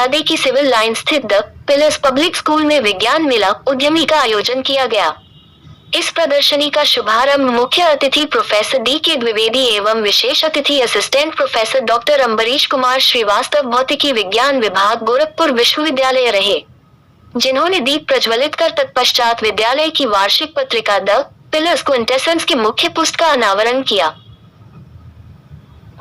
बता दें कि सिविल लाइन स्थित द पिलर्स पब्लिक स्कूल में विज्ञान मेला उद्यमी का आयोजन किया गया। इस प्रदर्शनी का शुभारंभ मुख्य अतिथि प्रोफेसर डी.के. द्विवेदी एवं विशेष अतिथि assistant professor doctor Ambrish Kumar Srivastava भौतिकी विज्ञान विभाग गोरखपुर विश्वविद्यालय रहे, जिन्होंने दीप प्रज्वलित कर तत्पश्चात विद्यालय की वार्षिक पत्रिका द पिलर्स क्विंटेसेंस की मुख्य पुस्त का अनावरण किया।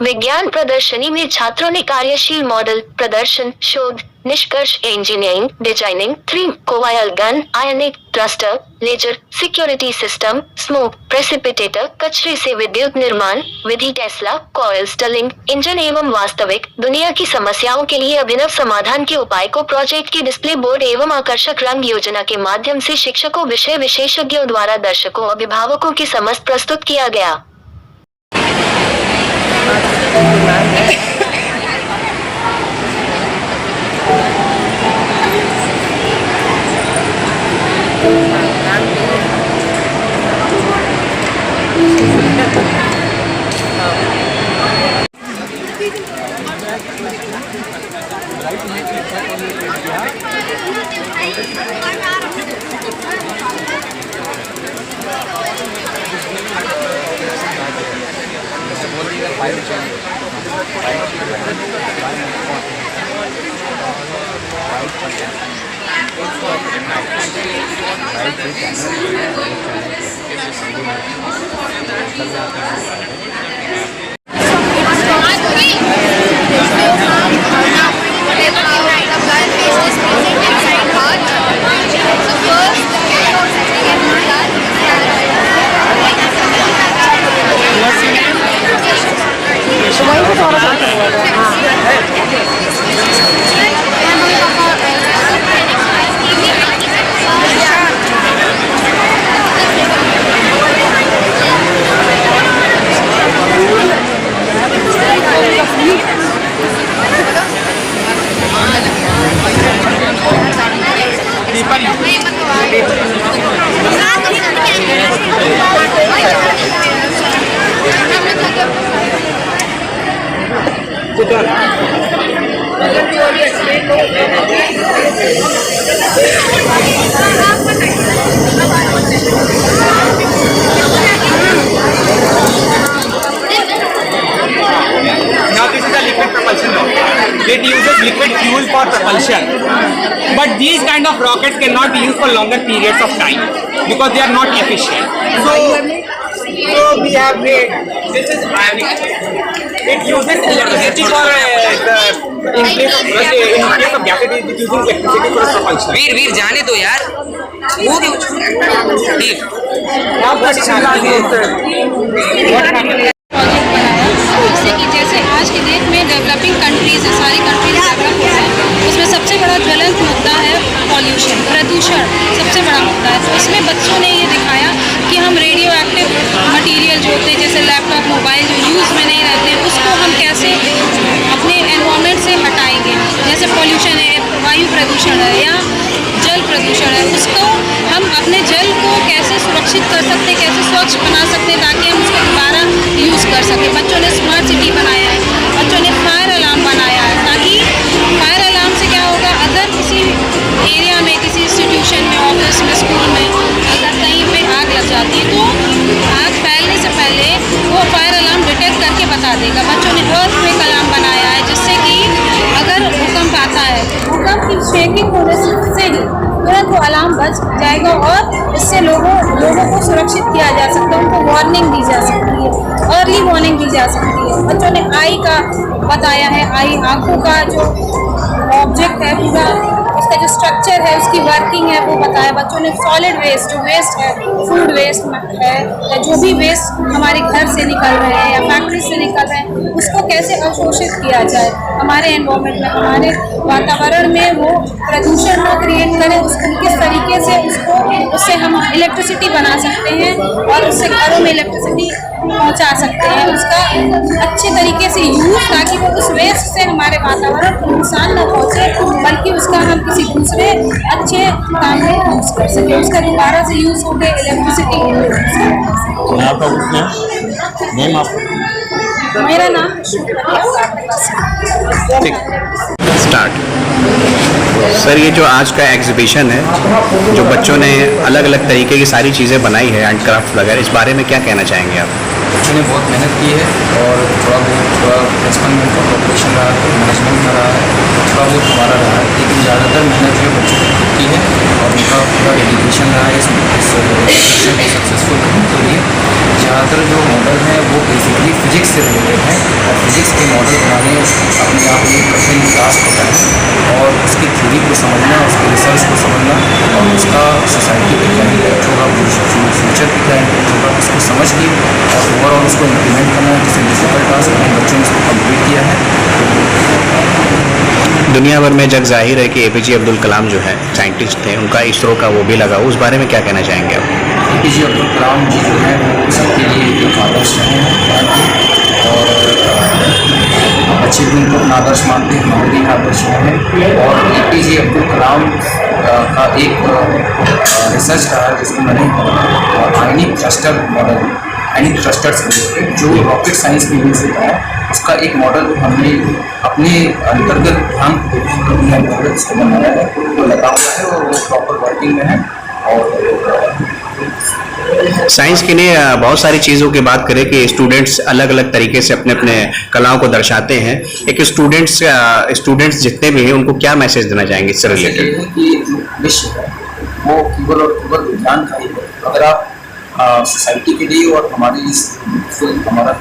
विज्ञान प्रदर्शनी में छात्रों ने कार्यशील मॉडल प्रदर्शन, शोध निष्कर्ष, engineering, designing, 3 coil gun, ionic thruster, laser, security system, smoke precipitator, कचरे से विद्युत निर्माण विधि, टेस्ला कॉइल स्टलिंग इंजन एवं वास्तविक दुनिया की समस्याओं के लिए अभिनव समाधान के उपाय को प्रोजेक्ट के डिस्प्ले बोर्ड एवं आकर्षक रंग योजना के माध्यम से शिक्षकों, विषय विशेषज्ञों द्वारा दर्शकों, अभिभावकों के समक्ष प्रस्तुत किया गया। It uses liquid fuel for propulsion, but these kind of rockets cannot be used for longer periods of time because they are not efficient. So we have made this is ionic. It uses electricity for in case of gas, it is using electricity for propulsion. वीर जाने दो यार, वो ठीक। जैसे कि जैसे आज की डेट में डेवलपिंग कंट्रीज है, सारी कंट्रीज डेवलप हो रहे हैं, उसमें सबसे बड़ा ज्वलंत मुद्दा है पॉल्यूशन, प्रदूषण सबसे बड़ा मुद्दा है। तो इसमें बच्चों ने ये दिखाया कि हम रेडियो एक्टिव मटीरियल जो होते हैं, जैसे लैपटॉप, मोबाइल जो यूज़ में नहीं रहते, उसको हम कैसे अपने एनवायरनमेंट से हटाएंगे। जैसे पॉल्यूशन है, वायु प्रदूषण है या जल प्रदूषण है, उसको हम अपने जल को कैसे सुरक्षित कर सकते हैं, कैसे स्वच्छ बना सकते हैं ताकि हम उसको दोबारा यूज़ कर सकें। बच्चों ने स्मार्ट सिटी बनाया है, बच्चों ने फायर अलार्म बनाया है, ताकि फायर अलार्म से क्या होगा, अगर किसी एरिया में, किसी इंस्टीट्यूशन में, ऑफिस में, स्कूल में अगर कहीं पे आग लग जाती है तो आग फैलने से पहले वो फायर अलार्म डिटेक्ट करके बता देगा। बच्चों ने अर्थक्वेक अलार्म बनाया है, जिससे कि अगर भूकंप आता है, भूकंप की शेकिंग होने से ही तुरंत वो अलार्म बज जाएगा और इससे लोगों को सुरक्षित किया जा सकता है, उनको वार्निंग दी जा सकती है, अर्ली वार्निंग दी जा सकती है। बच्चों ने आई का बताया है, आई आँखों का जो ऑब्जेक्ट है, पूरा उसका जो स्ट्रक्चर है, उसकी वर्किंग है वो बताया। बच्चों ने सॉलिड वेस्ट, जो वेस्ट है, फूड वेस्ट है या जो भी वेस्ट हमारे घर से निकल रहे हैं या फैक्ट्री से निकल रहे हैं, उसको कैसे अवशोषित किया जाए हमारे एनवायरनमेंट में, हमारे वातावरण में, वो प्रदूषण न क्रिएट करें, उसको किस तरीके से उससे हम इलेक्ट्रिसिटी बना सकते हैं और उससे घरों में इलेक्ट्रिसिटी पहुंचा सकते हैं, उसका अच्छे तरीके से यूज़, ताकि वो उस वेस्ट से हमारे वातावरण को नुकसान न पहुंचे, बल्कि उसका हम किसी दूसरे अच्छे काम में यूज़ कर सकें, उसका दोबारा से यूज़ होकर इलेक्ट्रिसिटी। आपका नेम? मेरा नाम ठीक। स्टार्ट। सर ये जो आज का एग्जीबिशन है, जो बच्चों ने अलग अलग तरीके की सारी चीज़ें बनाई है एंड क्राफ्ट वगैरह, इस बारे में क्या कहना चाहेंगे आप? बच्चों ने बहुत मेहनत की है और थोड़ा बचपन में उनका कॉपरेशन रहा है, मैनेजमेंट का रहा है, थोड़ा बहुत हमारा रहा है, लेकिन ज़्यादातर मेहनत जो है बच्चों ने खुद की है और उनका पूरा डेडिकेशन रहा है इस एग्जीबिशन को सक्सेसफुल करने के लिए। ज़्यादातर जो मॉडल हैं वो बेसिकली फिजिक्स से रिलेटेड हैं और फिजिक्स के मॉडल बनाने अपने आप में एक कठिन टास्क होता है और उसकी थ्योरी को समझना, उसके रिसर्च को समझना और उसका सोसाइटी पे क्या इम्पैक्ट होगा, फ्यूचर पे क्या इम्पैक्ट होगा, इसको समझ के और ओवरऑल उसको इम्प्लीमेंट करना है। जैसे डिजिटल टास्क में बच्चों ने इसको कंप्लीट किया है। दुनिया भर में जग जाहिर है कि एपीजे अब्दुल कलाम जो है साइंटिस्ट थे, उनका इसरो का वो भी लगा, उस बारे में क्या कहना चाहेंगे आप? एपीजे अब्दुल कलाम जी जो है वो सबके लिए एक आदर्श रहे हैं और बच्चे भी उनको अपना आदर्श मानते हैं, हमारे भी आदर्श रहे हैं। और एपीजे अब्दुल कलाम का एक रिसर्च रहा है जिसको मैंने आयनिक थ्रस्टर मॉडल, आयनिक थ्रस्टर्स रिलेटेड जो रॉकेट साइंस में यूज होता है, उसका एक मॉडल हमने अपने अंतर्गत ध्यान अपने अंतर्गत इसको बनाया है, वो लगा हुआ है और वो प्रॉपर वर्किंग में है। और साइंस के लिए बहुत सारी चीज़ों की बात करें कि स्टूडेंट्स अलग अलग तरीके से अपने अपने कलाओं को दर्शाते हैं, एक स्टूडेंट्स जितने भी हैं उनको क्या मैसेज देना चाहेंगे इससे रिलेटेड? कि जो विश्व है वो केवल और केवल विज्ञान का ही है। अगर आप सोसाइटी के लिए और हमारे इस हमारा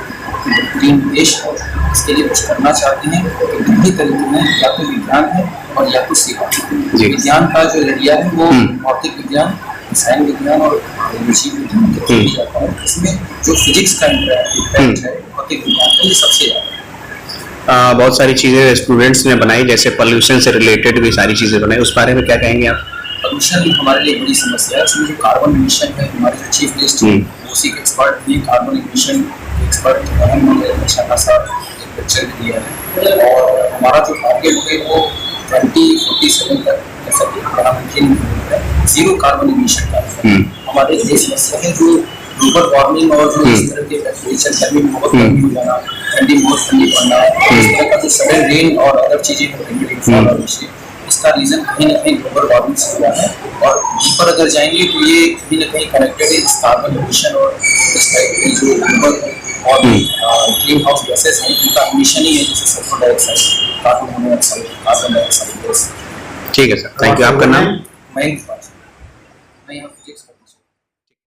बेहतरीन देश है इसके लिए कुछ करना चाहते हैं तो दो ही तरीके हैं, या तो विज्ञान है और या तो सेवा। विज्ञान का जो जरिया है वो भौतिक विज्ञान, रसायन विज्ञान और जीव विज्ञान के थ्रू जाता है। इसमें जो फिजिक्स का इम्पैक्ट है भौतिक विज्ञान का, ये सबसे ज़्यादा। बहुत सारी चीज़ें स्टूडेंट्स ने बनाई, जैसे पॉल्यूशन से रिलेटेड भी सारी चीज़ें बनाई, उस बारे में क्या कहेंगे आप? पॉल्यूशन हमारे लिए बड़ी समस्या है। उसमें जो कार्बन इमिशन है, हमारे जो चीफ गेस्ट हैं वो उसी के एक्सपर्ट भी कार्बन इमिशन एक्सपर्ट हैं, उन्होंने अच्छा खासा एक लेक्चर भी दिया है। और हमारा जो टारगेट है वो 2047 तक, जैसा कि प्रधानमंत्री ने बोला है, जीरो कार्बन इमिशन का है। हमारे ये समस्या है जो ग्लोबल वार्मिंग और जो इस तरह के टेम्परेचर गर्मी बहुत गर्मी हो जाना, ठंडी बहुत ठंडी पड़ना, इस तरह का जो सडन रेन और अदर चीज़ें होती हैं, इसका रीज़न कहीं ना कहीं ग्लोबल वार्मिंग से हुआ है। और डीपर अगर जाएंगे तो ये कहीं ना कहीं कनेक्टेड है इस कार्बन इमिशन और इस टाइप के जो ग्लोबल और ग्रीन हाउस गैसेस हैं, इनका इमिशन ही है, जैसे sulphur dioxide, carbon monoxide, carbon dioxide gas. ठीक है सर, थैंक यू। आपका नाम? मैं यहाँ